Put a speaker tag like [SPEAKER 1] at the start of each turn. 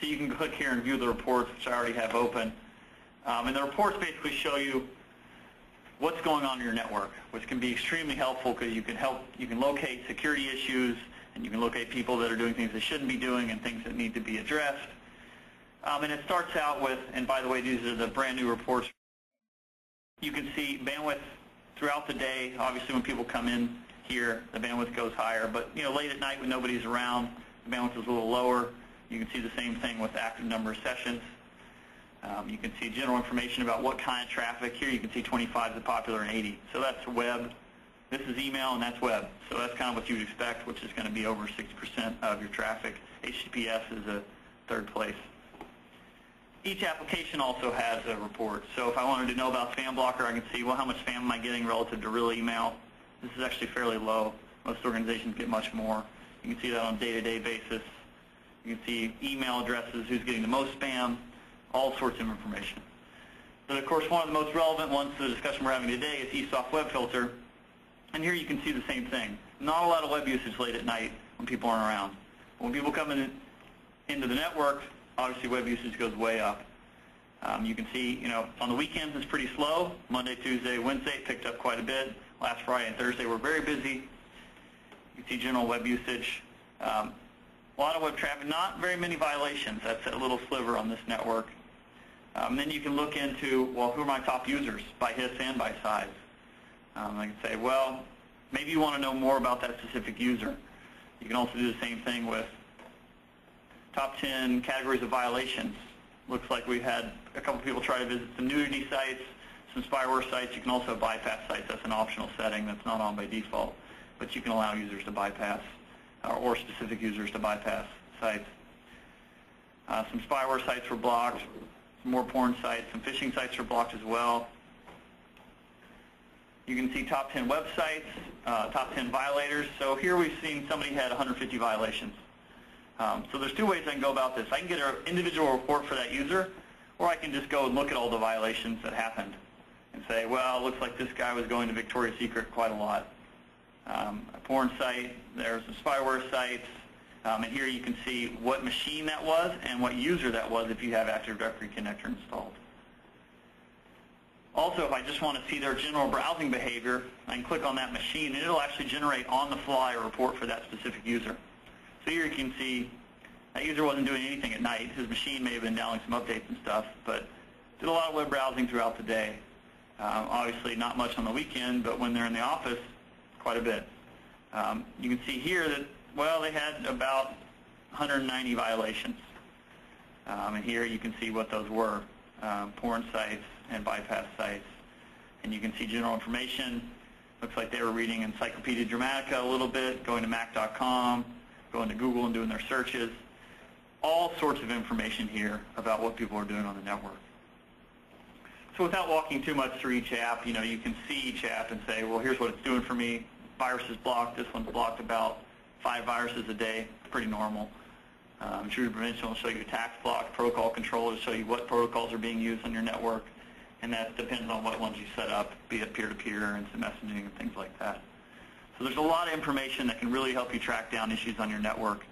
[SPEAKER 1] So you can click here and view the reports, which I already have open. And the reports basically show you what's going on in your network, which can be extremely helpful because you can locate security issues, and you can locate people that are doing things they shouldn't be doing and things that need to be addressed. And it starts out with, and by the way, these are the brand new reports. You can see bandwidth throughout the day. Obviously, when people come in here, the bandwidth goes higher. But late at night when nobody's around, the bandwidth is a little lower. You can see the same thing with active number of sessions. You can see general information about what kind of traffic. Here you can see 25 is the popular and 80. So that's web. This is email, and that's web. So that's kind of what you would expect, which is going to be over 60% of your traffic. HTTPS is a third place. Each application also has a report. So if I wanted to know about spam blocker, I can see, well, how much spam am I getting relative to real email? This is actually fairly low. Most organizations get much more. You can see that on a day-to-day basis. You can see email addresses, who's getting the most spam, all sorts of information. But of course, one of the most relevant ones to the discussion we're having today is eSoft Web Filter. And here you can see the same thing. Not a lot of web usage late at night when people aren't around. But when people come into the network, obviously web usage goes way up. You can see, on the weekends it's pretty slow. Monday, Tuesday, Wednesday it picked up quite a bit. Last Friday and Thursday were very busy. You can see general web usage. A lot of web traffic, not very many violations. That's a little sliver on this network. Then you can look into, well, who are my top users by hits and by size. I can say, well, maybe you want to know more about that specific user. You can also do the same thing with top 10 categories of violations. Looks like we've had a couple people try to visit some nudity sites, some spyware sites. You can also bypass sites. That's an optional setting that's not on by default. But you can allow users to bypass, or specific users to bypass sites. Some spyware sites were blocked, some more porn sites, some phishing sites were blocked as well. You can see top 10 websites, top 10 violators. So here we've seen somebody had 150 violations. So there's two ways I can go about this. I can get an individual report for that user, or I can just go and look at all the violations that happened and say, well, it looks like this guy was going to Victoria's Secret quite a lot. A porn site, there's some spyware sites, and here you can see what machine that was and what user that was if you have Active Directory Connector installed. Also, if I just want to see their general browsing behavior, I can click on that machine, and it'll actually generate on-the-fly a report for that specific user. So here you can see that user wasn't doing anything at night. His machine may have been downloading some updates and stuff, but did a lot of web browsing throughout the day. Obviously not much on the weekend, but when they're in the office, quite a bit. You can see here that, well, they had about 190 violations. And here you can see what those were, porn sites and bypass sites. And you can see general information. Looks like they were reading Encyclopedia Dramatica a little bit, going to Mac.com, going to Google and doing their searches. All sorts of information here about what people are doing on the network. So without walking too much through each app, you can see each app and say, well, here's what it's doing for me. Virus is blocked. This one's blocked about 5 viruses a day. Pretty normal. Intruder prevention will show you attacks blocked. Protocol control will show you what protocols are being used on your network. And that depends on what ones you set up, be it peer-to-peer, instant messaging, and things like that. So there's a lot of information that can really help you track down issues on your network.